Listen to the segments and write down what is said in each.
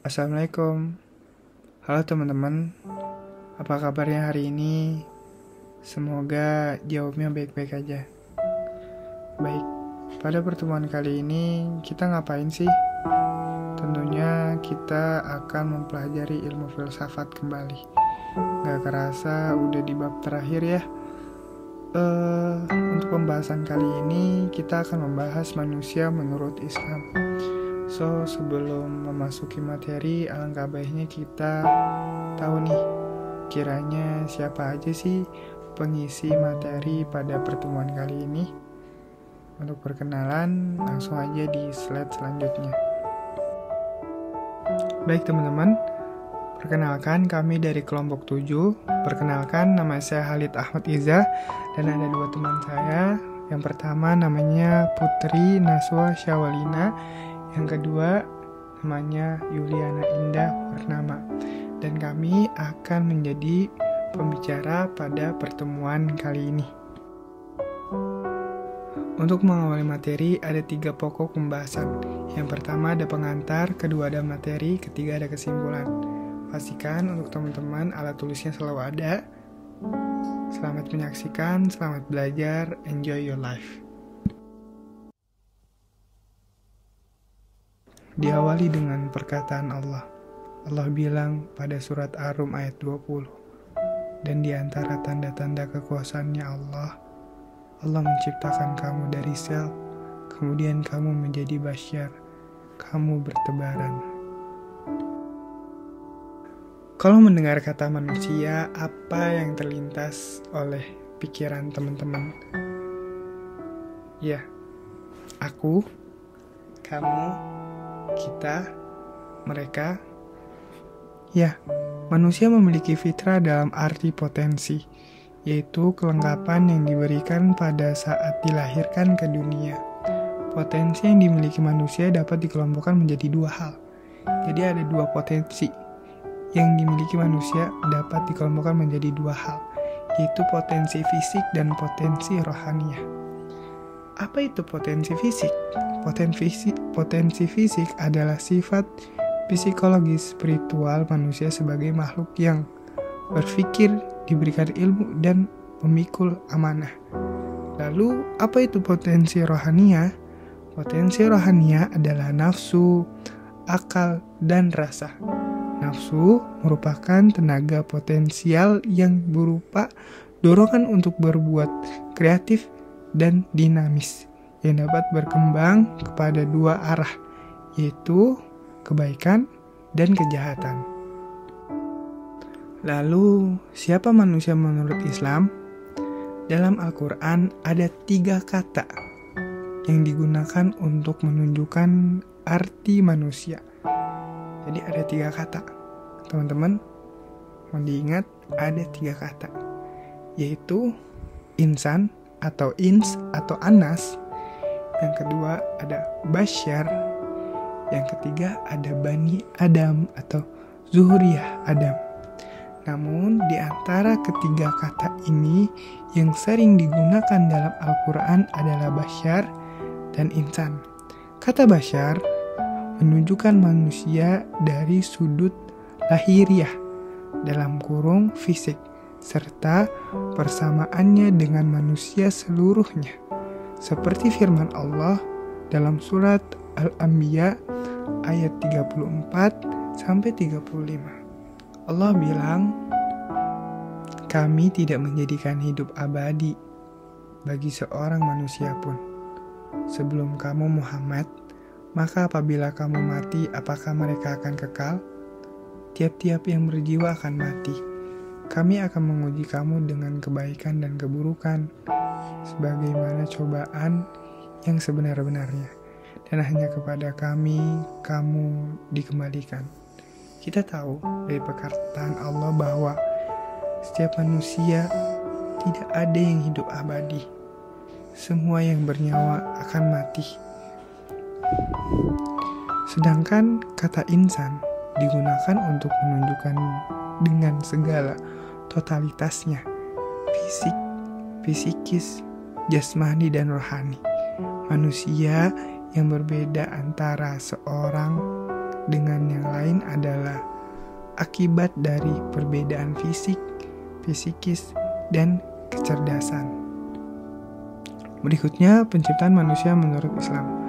Assalamualaikum. Halo teman-teman, apa kabarnya hari ini? Semoga jawabnya baik-baik aja. Baik, pada pertemuan kali ini kita ngapain sih? Tentunya kita akan mempelajari ilmu filsafat kembali. Gak kerasa udah di bab terakhir ya. Untuk pembahasan kali ini kita akan membahas manusia menurut Islam. So, sebelum memasuki materi, alangkah baiknya kita tahu nih, kiranya siapa aja sih pengisi materi pada pertemuan kali ini. Untuk perkenalan, langsung aja di slide selanjutnya. Baik teman-teman, perkenalkan kami dari kelompok 7. Perkenalkan, nama saya Halid Ahmad Iza, dan ada dua teman saya. Yang pertama namanya Putri Naswa Syawalina, yang kedua namanya Yuliana Indah Purnama, dan kami akan menjadi pembicara pada pertemuan kali ini. Untuk mengawali materi ada 3 pokok pembahasan. Yang pertama ada pengantar, kedua ada materi, ketiga ada kesimpulan. Pastikan untuk teman-teman alat tulisnya selalu ada. Selamat menyaksikan, selamat belajar, enjoy your life. Diawali dengan perkataan Allah. Allah bilang pada surat Ar-Rum ayat 20. Dan di antara tanda-tanda kekuasaannya Allah menciptakan kamu dari sel, kemudian kamu menjadi basyar, kamu bertebaran. Kalau mendengar kata manusia, apa yang terlintas oleh pikiran teman-teman? Ya, aku, kamu, kita, mereka. Ya, manusia memiliki fitrah dalam arti potensi, yaitu kelengkapan yang diberikan pada saat dilahirkan ke dunia. Potensi yang dimiliki manusia dapat dikelompokkan menjadi 2 hal. Jadi ada 2 potensi yang dimiliki manusia dapat dikelompokkan menjadi 2 hal, yaitu potensi fisik dan potensi rohaniah. Apa itu potensi fisik? Potensi fisik adalah sifat psikologis spiritual manusia sebagai makhluk yang berpikir, diberikan ilmu, dan memikul amanah. Lalu, apa itu potensi rohaniah? Potensi rohaniah adalah nafsu, akal, dan rasa. Nafsu merupakan tenaga potensial yang berupa dorongan untuk berbuat kreatif dan dinamis yang dapat berkembang kepada 2 arah, yaitu kebaikan dan kejahatan. Lalu, siapa manusia menurut Islam? Dalam Al-Quran ada 3 kata yang digunakan untuk menunjukkan arti manusia. Jadi ada 3 kata. Teman-teman, mau diingat ada 3 kata, yaitu insan atau ins atau anas. Yang kedua ada basyar. Yang ketiga ada bani Adam atau zuriyah Adam. Namun di antara ketiga kata ini yang sering digunakan dalam Al-Quran adalah basyar dan insan. Kata basyar menunjukkan manusia dari sudut lahiriah dalam kurung fisik, serta persamaannya dengan manusia seluruhnya. Seperti firman Allah dalam surat Al-Anbiya ayat 34-35. Allah bilang, "Kami tidak menjadikan hidup abadi bagi seorang manusia pun. Sebelum kamu Muhammad, maka apabila kamu mati, apakah mereka akan kekal? Tiap-tiap yang berjiwa akan mati. Kami akan menguji kamu dengan kebaikan dan keburukan, sebagaimana cobaan yang sebenar-benarnya. Dan hanya kepada kami, kamu dikembalikan." Kita tahu dari perkataan Allah bahwa setiap manusia tidak ada yang hidup abadi. Semua yang bernyawa akan mati. Sedangkan kata insan digunakan untuk menunjukkan dengan segala totalitasnya, fisik, psikis, jasmani, dan rohani. Manusia yang berbeda antara seorang dengan yang lain adalah akibat dari perbedaan fisik, psikis, dan kecerdasan. Berikutnya, penciptaan manusia menurut Islam.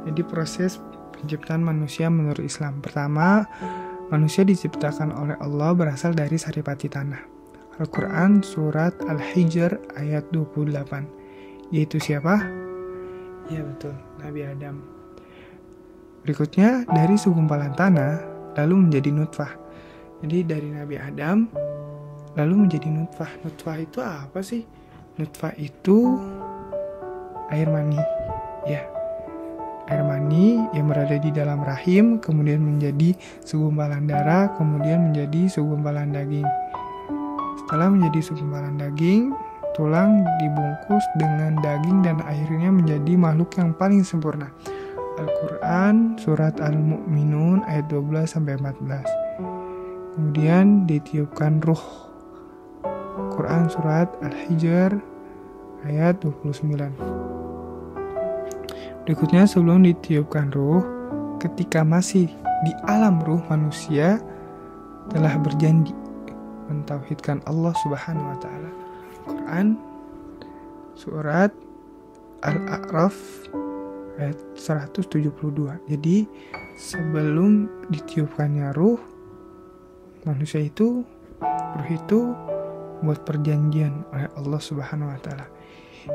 Jadi proses penciptaan manusia menurut Islam. Pertama, manusia diciptakan oleh Allah berasal dari saripati tanah. Al-Quran Surat Al-Hijr ayat 28. Yaitu siapa? Ya betul, Nabi Adam. Berikutnya, dari segumpalan tanah, lalu menjadi nutfah. Jadi dari Nabi Adam, lalu menjadi nutfah. Nutfah itu apa sih? Nutfah itu air mani. Ya, air mani yang berada di dalam rahim, kemudian menjadi segumpalan darah, kemudian menjadi segumpalan daging. Setelah menjadi segumpalan daging, tulang dibungkus dengan daging dan akhirnya menjadi makhluk yang paling sempurna. Al-Quran Surat Al-Mu'minun ayat 12-14. Kemudian ditiupkan ruh. Quran Surat Al-Hijr ayat 29. Berikutnya, sebelum ditiupkan ruh, ketika masih di alam ruh, manusia telah berjanji mentauhidkan Allah Subhanahu wa taala. Quran Surat Al-A'raf ayat 172. Jadi sebelum ditiupkannya ruh, manusia itu, ruh itu buat perjanjian oleh Allah Subhanahu wa taala.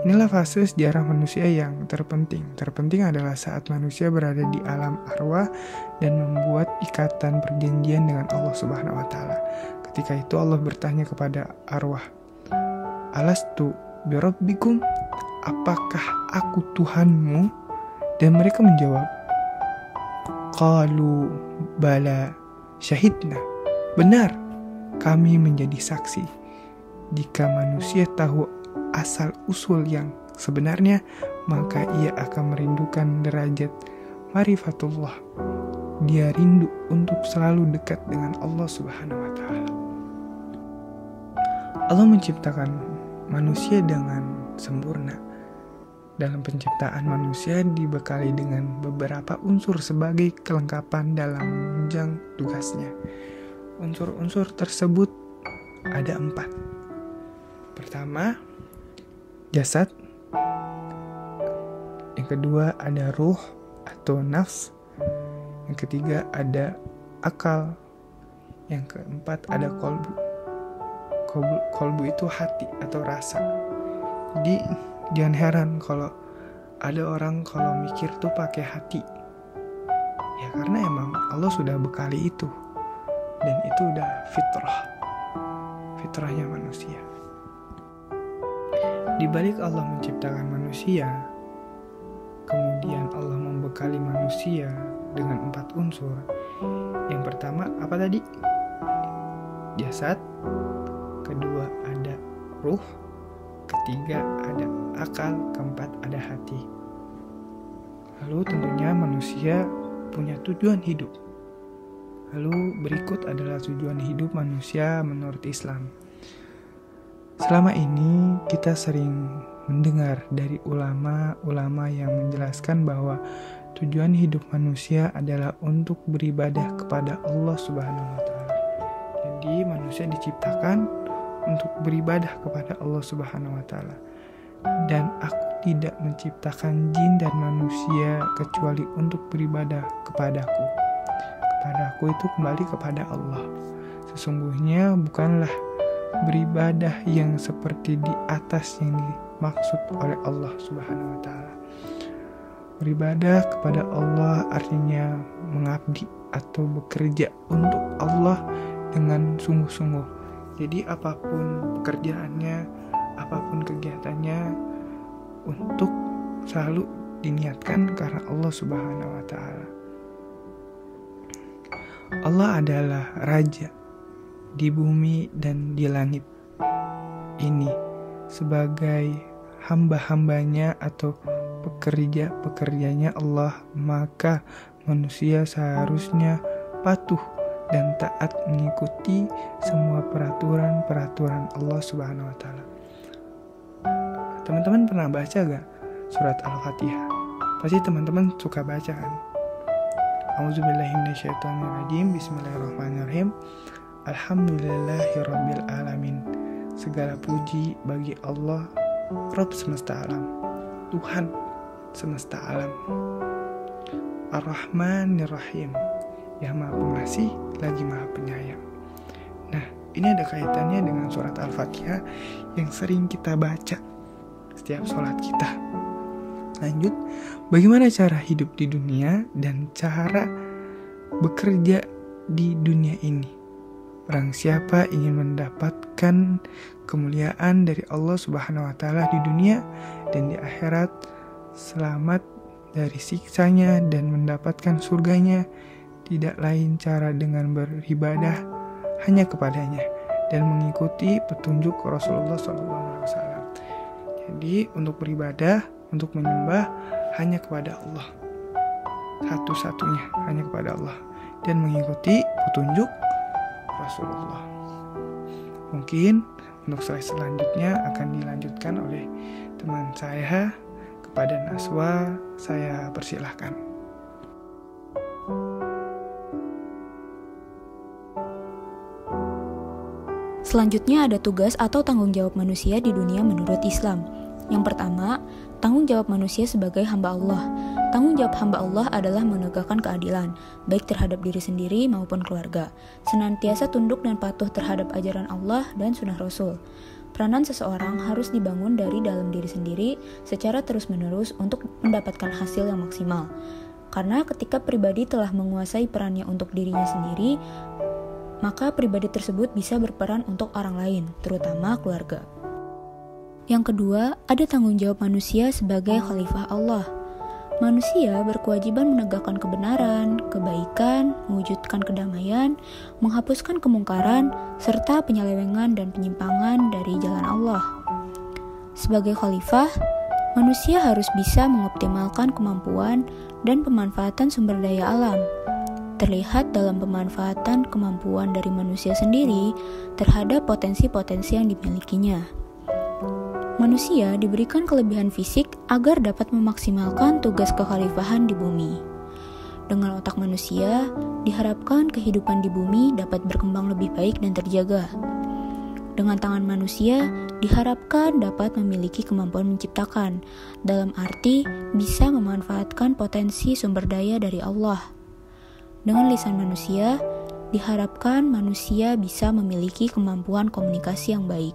Inilah fase sejarah manusia yang terpenting. Terpenting adalah saat manusia berada di alam arwah dan membuat ikatan perjanjian dengan Allah Subhanahu wa taala. Ketika itu Allah bertanya kepada arwah, "Alastu birabbikum?" Apakah aku Tuhanmu? Dan mereka menjawab, "Qalu bala syahidna." Benar, kami menjadi saksi. Jika manusia tahu asal usul yang sebenarnya, maka ia akan merindukan derajat marifatullah. Dia rindu untuk selalu dekat dengan Allah Subhanahu wa taala. Allah menciptakan manusia dengan sempurna. Dalam penciptaan manusia dibekali dengan beberapa unsur sebagai kelengkapan dalam menunjang tugasnya. Unsur-unsur tersebut ada 4. Pertama, jasad. Yang kedua ada ruh atau nafs. Yang ketiga ada akal. Yang keempat ada kolbu. Kolbu itu hati atau rasa. Jadi jangan heran kalau ada orang kalau mikir tuh pakai hati. Ya karena emang Allah sudah bekali itu. Dan itu udah fitrahnya manusia. Di balik Allah menciptakan manusia, kemudian Allah membekali manusia dengan 4 unsur. Yang pertama apa tadi? Jasad. Kedua ada ruh. Ketiga ada akal, keempat ada hati. Lalu tentunya manusia punya tujuan hidup. Lalu berikut adalah tujuan hidup manusia menurut Islam. Selama ini kita sering mendengar dari ulama-ulama yang menjelaskan bahwa tujuan hidup manusia adalah untuk beribadah kepada Allah Subhanahu wa taala. Jadi manusia diciptakan untuk beribadah kepada Allah Subhanahu wa taala. Dan aku tidak menciptakan jin dan manusia kecuali untuk beribadah kepadaku. Kepadaku itu kembali kepada Allah. Sesungguhnya bukanlah beribadah yang seperti di atas yang dimaksud oleh Allah Subhanahu wa taala. Beribadah kepada Allah artinya mengabdi atau bekerja untuk Allah dengan sungguh-sungguh. Jadi apapun pekerjaannya, apapun kegiatannya, untuk selalu diniatkan karena Allah Subhanahu wa taala. Allah adalah Raja di bumi dan di langit ini. Sebagai hamba-hambanya atau pekerja-pekerjanya Allah, maka manusia seharusnya patuh dan taat mengikuti semua peraturan-peraturan Allah Subhanahu wa taala. Teman-teman pernah baca gak surat Al-Fatihah? Pasti teman-teman suka baca kan? A'udzubillahiminasyaitonirrajim. Bismillahirrahmanirrahim. Alhamdulillahirabbil alamin. Segala puji bagi Allah, Rabb semesta alam, Tuhan semesta alam. Ar-Rahmanir-Rahim, yang Maha Pengasih lagi Maha Penyayang. Nah, ini ada kaitannya dengan surat Al-Fatihah yang sering kita baca setiap sholat kita. Lanjut, bagaimana cara hidup di dunia dan cara bekerja di dunia ini? Barang siapa ingin mendapatkan kemuliaan dari Allah Subhanahu wa Ta'ala di dunia dan di akhirat, selamat dari siksanya dan mendapatkan surganya, tidak lain cara dengan beribadah hanya kepadanya dan mengikuti petunjuk Rasulullah SAW. Jadi untuk beribadah, untuk menyembah hanya kepada Allah, satu-satunya hanya kepada Allah, dan mengikuti petunjuk Rasulullah. Mungkin untuk slide selanjutnya akan dilanjutkan oleh teman saya. Kepada Naswa, saya persilahkan. Selanjutnya ada tugas atau tanggung jawab manusia di dunia menurut Islam. Yang pertama, tanggung jawab manusia sebagai hamba Allah. Tanggung jawab hamba Allah adalah menegakkan keadilan, baik terhadap diri sendiri maupun keluarga. Senantiasa tunduk dan patuh terhadap ajaran Allah dan sunnah Rasul. Peranan seseorang harus dibangun dari dalam diri sendiri secara terus-menerus untuk mendapatkan hasil yang maksimal. Karena ketika pribadi telah menguasai perannya untuk dirinya sendiri, maka pribadi tersebut bisa berperan untuk orang lain, terutama keluarga. Yang kedua, ada tanggung jawab manusia sebagai khalifah Allah. Manusia berkewajiban menegakkan kebenaran, kebaikan, mewujudkan kedamaian, menghapuskan kemungkaran, serta penyelewengan dan penyimpangan dari jalan Allah. Sebagai khalifah, manusia harus bisa mengoptimalkan kemampuan dan pemanfaatan sumber daya alam. Terlihat dalam pemanfaatan kemampuan dari manusia sendiri terhadap potensi-potensi yang dimilikinya. Manusia diberikan kelebihan fisik agar dapat memaksimalkan tugas kekhalifahan di bumi. Dengan otak manusia, diharapkan kehidupan di bumi dapat berkembang lebih baik dan terjaga. Dengan tangan manusia, diharapkan dapat memiliki kemampuan menciptakan, dalam arti bisa memanfaatkan potensi sumber daya dari Allah. Dengan lisan manusia, diharapkan manusia bisa memiliki kemampuan komunikasi yang baik.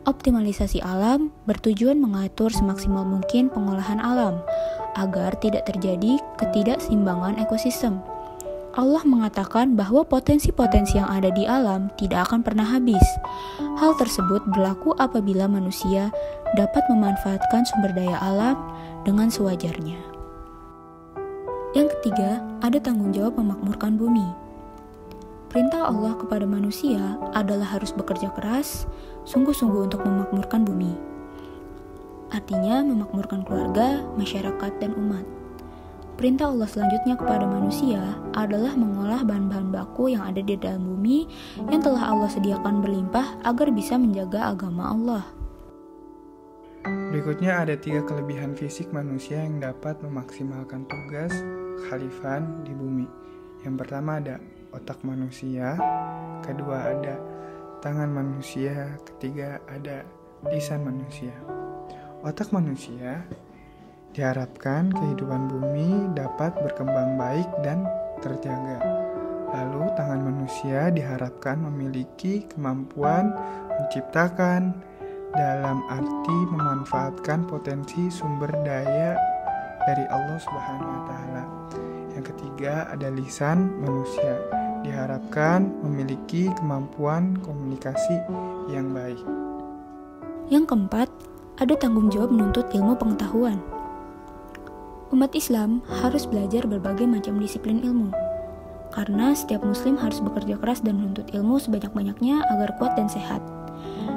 Optimalisasi alam bertujuan mengatur semaksimal mungkin pengolahan alam agar tidak terjadi ketidakseimbangan ekosistem. Allah mengatakan bahwa potensi-potensi yang ada di alam tidak akan pernah habis. Hal tersebut berlaku apabila manusia dapat memanfaatkan sumber daya alam dengan sewajarnya. Yang ketiga, ada tanggung jawab memakmurkan bumi. Perintah Allah kepada manusia adalah harus bekerja keras, sungguh-sungguh untuk memakmurkan bumi. Artinya memakmurkan keluarga, masyarakat, dan umat. Perintah Allah selanjutnya kepada manusia adalah mengolah bahan-bahan baku yang ada di dalam bumi yang telah Allah sediakan berlimpah agar bisa menjaga agama Allah. Berikutnya ada 3 kelebihan fisik manusia yang dapat memaksimalkan tugas khalifah di bumi. Yang pertama ada otak manusia, kedua ada tangan manusia, ketiga ada lisan manusia. Otak manusia diharapkan kehidupan bumi dapat berkembang baik dan terjaga. Lalu tangan manusia diharapkan memiliki kemampuan menciptakan, dalam arti memanfaatkan potensi sumber daya dari Allah Subhanahu wa Ta'ala. Yang ketiga ada lisan manusia, diharapkan memiliki kemampuan komunikasi yang baik. Yang keempat, ada tanggung jawab menuntut ilmu pengetahuan. Umat Islam harus belajar berbagai macam disiplin ilmu, karena setiap muslim harus bekerja keras dan menuntut ilmu sebanyak-banyaknya agar kuat dan sehat,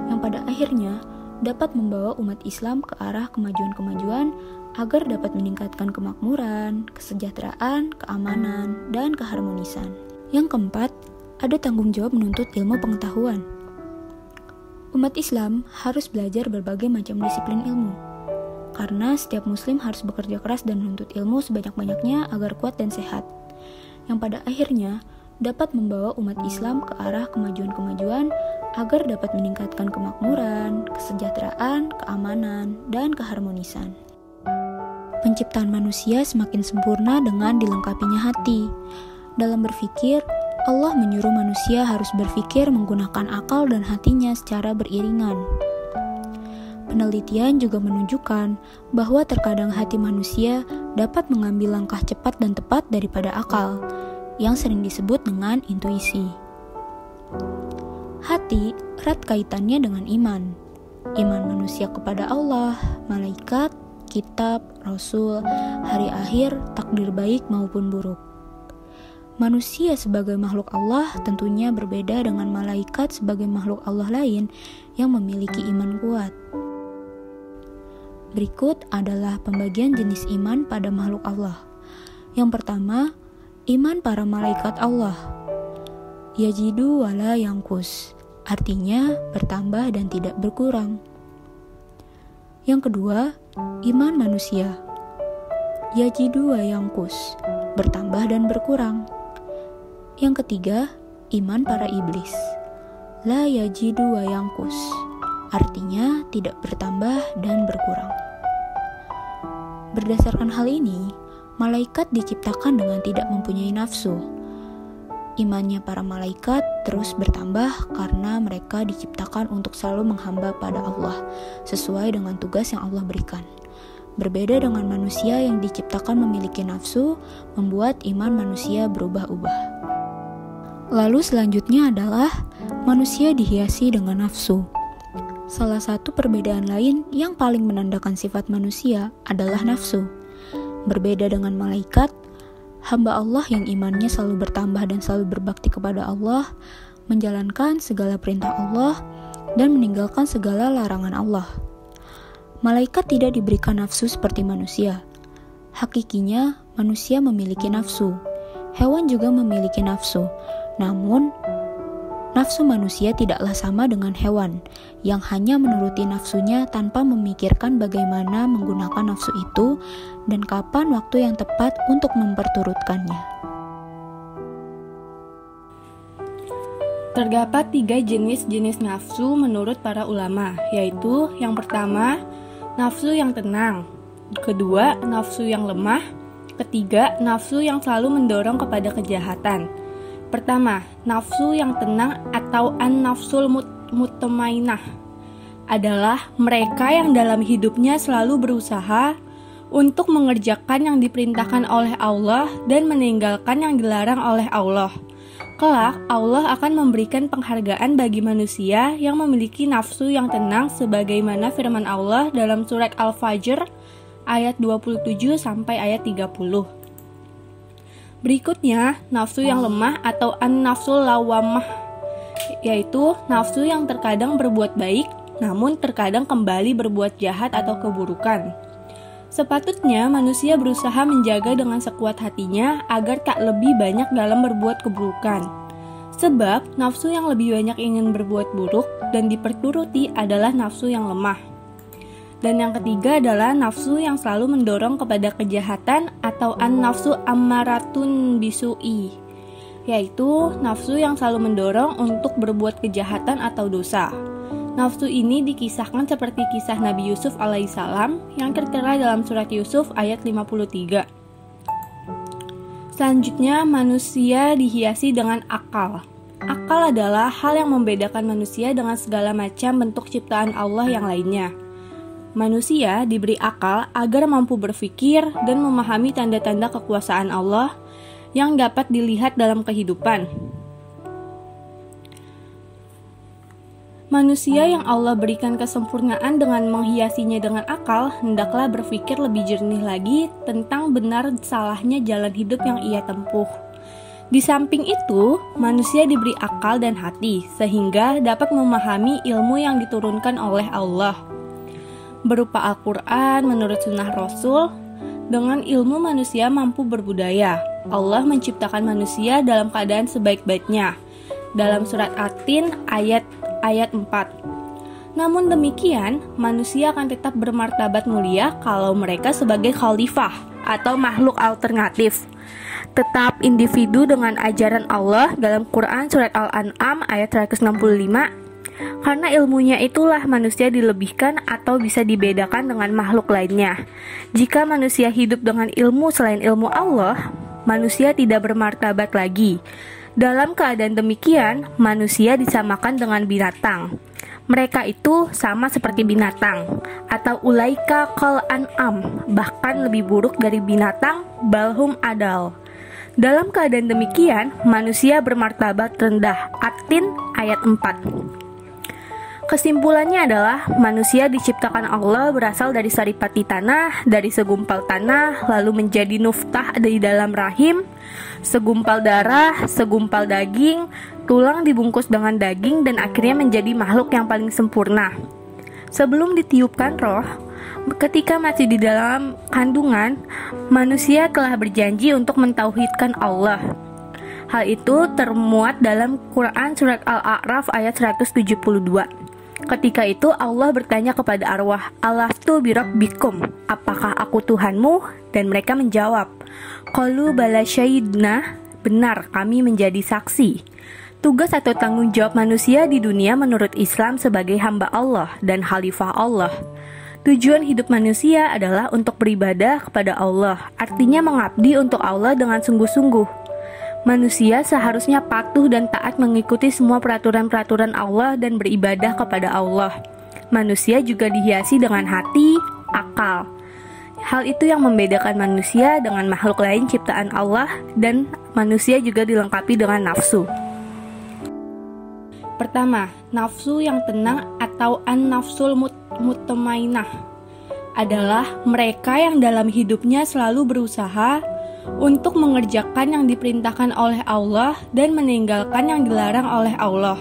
yang pada akhirnya dapat membawa umat Islam ke arah kemajuan-kemajuan agar dapat meningkatkan kemakmuran, kesejahteraan, keamanan, dan keharmonisan. Yang keempat, ada tanggung jawab menuntut ilmu pengetahuan. Umat Islam harus belajar berbagai macam disiplin ilmu, karena setiap muslim harus bekerja keras dan menuntut ilmu sebanyak-banyaknya agar kuat dan sehat, yang pada akhirnya dapat membawa umat Islam ke arah kemajuan-kemajuan agar dapat meningkatkan kemakmuran, kesejahteraan, keamanan, dan keharmonisan. Penciptaan manusia semakin sempurna dengan dilengkapinya hati. Dalam berpikir, Allah menyuruh manusia harus berpikir menggunakan akal dan hatinya secara beriringan. Penelitian juga menunjukkan bahwa terkadang hati manusia dapat mengambil langkah cepat dan tepat daripada akal, yang sering disebut dengan intuisi. Hati erat kaitannya dengan iman. Iman manusia kepada Allah, malaikat, kitab, rasul, hari akhir, takdir baik maupun buruk. Manusia sebagai makhluk Allah tentunya berbeda dengan malaikat sebagai makhluk Allah lain yang memiliki iman kuat. Berikut adalah pembagian jenis iman pada makhluk Allah. Yang pertama, iman para malaikat Allah. Yajidu wala yangkus, artinya bertambah dan tidak berkurang. Yang kedua, iman manusia. Yajidu wa yangkus, bertambah dan berkurang. Yang ketiga, iman para iblis. La yajidu wa yangkus, artinya tidak bertambah dan berkurang. Berdasarkan hal ini, malaikat diciptakan dengan tidak mempunyai nafsu. Imannya para malaikat terus bertambah karena mereka diciptakan untuk selalu menghamba pada Allah sesuai dengan tugas yang Allah berikan. Berbeda dengan manusia yang diciptakan memiliki nafsu, membuat iman manusia berubah-ubah. Lalu selanjutnya adalah manusia dihiasi dengan nafsu. Salah satu perbedaan lain yang paling menandakan sifat manusia adalah nafsu. Berbeda dengan malaikat, hamba Allah yang imannya selalu bertambah dan selalu berbakti kepada Allah, menjalankan segala perintah Allah, dan meninggalkan segala larangan Allah. Malaikat tidak diberikan nafsu seperti manusia. Hakikinya, manusia memiliki nafsu. Hewan juga memiliki nafsu. Namun, nafsu manusia tidaklah sama dengan hewan, yang hanya menuruti nafsunya tanpa memikirkan bagaimana menggunakan nafsu itu dan kapan waktu yang tepat untuk memperturutkannya. Terdapat 3 jenis-jenis nafsu menurut para ulama, yaitu yang pertama, nafsu yang tenang, kedua, nafsu yang lemah, ketiga, nafsu yang selalu mendorong kepada kejahatan. Pertama, nafsu yang tenang atau an-nafsul mutmainah adalah mereka yang dalam hidupnya selalu berusaha untuk mengerjakan yang diperintahkan oleh Allah dan meninggalkan yang dilarang oleh Allah. Kelak, Allah akan memberikan penghargaan bagi manusia yang memiliki nafsu yang tenang sebagaimana firman Allah dalam surat Al-Fajr ayat 27 sampai ayat 30. Berikutnya, nafsu yang lemah atau an-nafsul lawamah, yaitu nafsu yang terkadang berbuat baik, namun terkadang kembali berbuat jahat atau keburukan. Sepatutnya manusia berusaha menjaga dengan sekuat hatinya agar tak lebih banyak dalam berbuat keburukan. Sebab, nafsu yang lebih banyak ingin berbuat buruk dan diperturuti adalah nafsu yang lemah. Dan yang ketiga adalah nafsu yang selalu mendorong kepada kejahatan atau an-nafsu ammaratun bisu'i, yaitu nafsu yang selalu mendorong untuk berbuat kejahatan atau dosa. Nafsu ini dikisahkan seperti kisah Nabi Yusuf alaihissalam yang tertera dalam surat Yusuf ayat 53. Selanjutnya, manusia dihiasi dengan akal. Akal adalah hal yang membedakan manusia dengan segala macam bentuk ciptaan Allah yang lainnya. Manusia diberi akal agar mampu berpikir dan memahami tanda-tanda kekuasaan Allah yang dapat dilihat dalam kehidupan. Manusia yang Allah berikan kesempurnaan dengan menghiasinya dengan akal, hendaklah berpikir lebih jernih lagi tentang benar salahnya jalan hidup yang ia tempuh. Di samping itu, manusia diberi akal dan hati, sehingga dapat memahami ilmu yang diturunkan oleh Allah. Berupa Al-Quran menurut sunnah Rasul, dengan ilmu manusia mampu berbudaya. Allah menciptakan manusia dalam keadaan sebaik-baiknya. Dalam surat At-Tin ayat 4. Namun demikian, manusia akan tetap bermartabat mulia kalau mereka sebagai khalifah atau makhluk alternatif. tetap individu dengan ajaran Allah dalam Quran Surat Al-An'am ayat 165. Karena ilmunya itulah manusia dilebihkan atau bisa dibedakan dengan makhluk lainnya. Jika manusia hidup dengan ilmu selain ilmu Allah, manusia tidak bermartabat lagi. Dalam keadaan demikian, manusia disamakan dengan binatang. Mereka itu sama seperti binatang, atau ulaika kal an'am, bahkan lebih buruk dari binatang, balhum adal. Dalam keadaan demikian, manusia bermartabat rendah. At-Tin ayat 4. Kesimpulannya adalah manusia diciptakan Allah berasal dari saripati tanah, dari segumpal tanah, lalu menjadi nuftah di dalam rahim, segumpal darah, segumpal daging, tulang dibungkus dengan daging, dan akhirnya menjadi makhluk yang paling sempurna. Sebelum ditiupkan roh, ketika masih di dalam kandungan, manusia telah berjanji untuk mentauhidkan Allah. Hal itu termuat dalam Quran Surat Al-A'raf ayat 172. Ketika itu Allah bertanya kepada arwah, Alastu birabbikum, apakah aku Tuhanmu? Dan mereka menjawab, Qalu bala syahidna, benar kami menjadi saksi. Tugas atau tanggung jawab manusia di dunia menurut Islam sebagai hamba Allah dan khalifah Allah. Tujuan hidup manusia adalah untuk beribadah kepada Allah, artinya mengabdi untuk Allah dengan sungguh-sungguh. Manusia seharusnya patuh dan taat mengikuti semua peraturan-peraturan Allah dan beribadah kepada Allah. Manusia juga dihiasi dengan hati, akal. Hal itu yang membedakan manusia dengan makhluk lain ciptaan Allah, dan manusia juga dilengkapi dengan nafsu. Pertama, nafsu yang tenang atau an-nafsul mutmainah adalah mereka yang dalam hidupnya selalu berusaha untuk mengerjakan yang diperintahkan oleh Allah dan meninggalkan yang dilarang oleh Allah.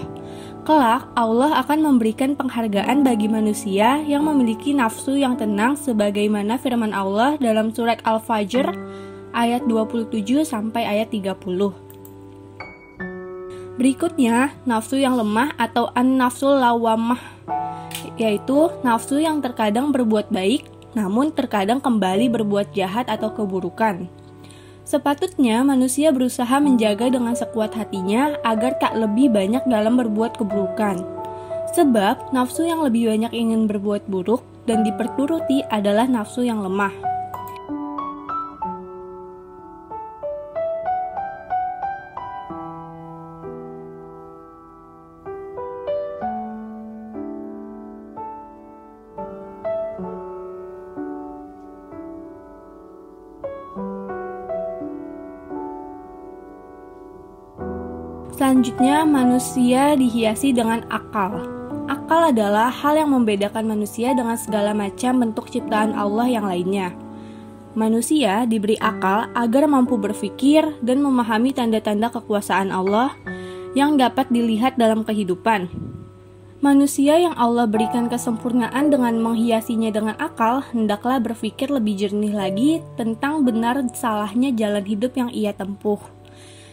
Kelak, Allah akan memberikan penghargaan bagi manusia yang memiliki nafsu yang tenang sebagaimana firman Allah dalam surat Al-Fajr ayat 27 sampai ayat 30. Berikutnya, nafsu yang lemah atau an-nafsul lawamah, yaitu nafsu yang terkadang berbuat baik namun terkadang kembali berbuat jahat atau keburukan. Sepatutnya manusia berusaha menjaga dengan sekuat hatinya agar tak lebih banyak dalam berbuat keburukan. Sebab nafsu yang lebih banyak ingin berbuat buruk dan diperturuti adalah nafsu yang lemah. Selanjutnya, manusia dihiasi dengan akal. Akal adalah hal yang membedakan manusia dengan segala macam bentuk ciptaan Allah yang lainnya. Manusia diberi akal agar mampu berpikir dan memahami tanda-tanda kekuasaan Allah yang dapat dilihat dalam kehidupan. Manusia yang Allah berikan kesempurnaan dengan menghiasinya dengan akal, hendaklah berpikir lebih jernih lagi tentang benar salahnya jalan hidup yang ia tempuh.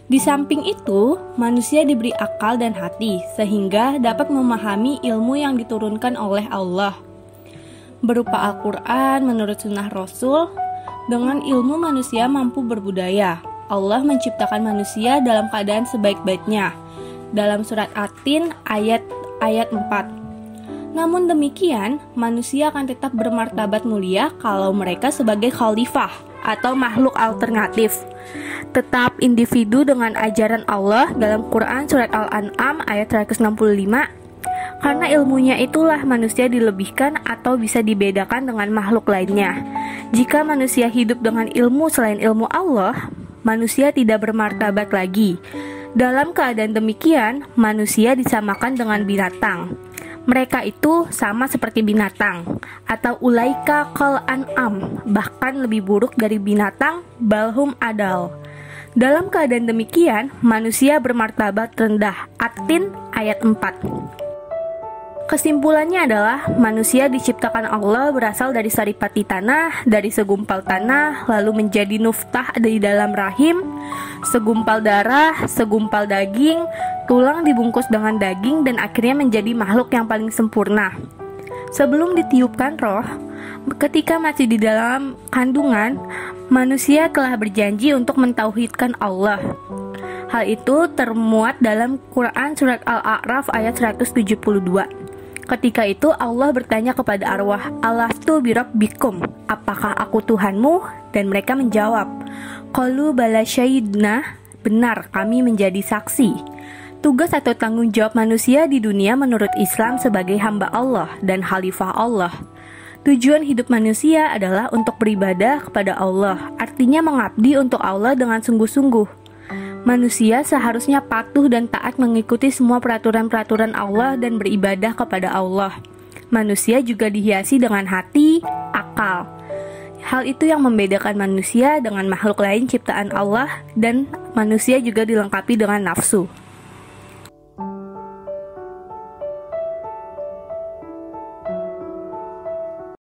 Di samping itu, manusia diberi akal dan hati sehingga dapat memahami ilmu yang diturunkan oleh Allah. Berupa Al-Quran menurut sunnah Rasul, dengan ilmu manusia mampu berbudaya. Allah menciptakan manusia dalam keadaan sebaik-baiknya. Dalam surat At-Tin ayat 4. Namun demikian, manusia akan tetap bermartabat mulia kalau mereka sebagai khalifah atau makhluk alternatif. Tetap individu dengan ajaran Allah dalam Quran Surat Al-An'am ayat 165. Karena ilmunya itulah manusia dilebihkan atau bisa dibedakan dengan makhluk lainnya. Jika manusia hidup dengan ilmu selain ilmu Allah, manusia tidak bermartabat lagi. Dalam keadaan demikian, manusia disamakan dengan binatang. Mereka itu sama seperti binatang, atau ulaika kal an'am, bahkan lebih buruk dari binatang, balhum adal. Dalam keadaan demikian, manusia bermartabat rendah. At-Tin ayat 4. Kesimpulannya adalah manusia diciptakan Allah berasal dari saripati tanah, dari segumpal tanah, lalu menjadi nuftah di dalam rahim, segumpal darah, segumpal daging, tulang dibungkus dengan daging, dan akhirnya menjadi makhluk yang paling sempurna. Sebelum ditiupkan roh, ketika masih di dalam kandungan, Manusia telah berjanji untuk mentauhidkan Allah. Hal itu termuat dalam Quran surat Al-A'raf ayat 172. Ketika itu Allah bertanya kepada arwah, "Alastu birabbikum? Apakah aku Tuhanmu?" Dan mereka menjawab, "Qalu bala syahidna." Benar, kami menjadi saksi. Tugas atau tanggung jawab manusia di dunia menurut Islam sebagai hamba Allah dan khalifah Allah. Tujuan hidup manusia adalah untuk beribadah kepada Allah, artinya mengabdi untuk Allah dengan sungguh-sungguh. Manusia seharusnya patuh dan taat mengikuti semua peraturan-peraturan Allah dan beribadah kepada Allah. Manusia juga dihiasi dengan hati, akal. Hal itu yang membedakan manusia dengan makhluk lain ciptaan Allah, dan manusia juga dilengkapi dengan nafsu.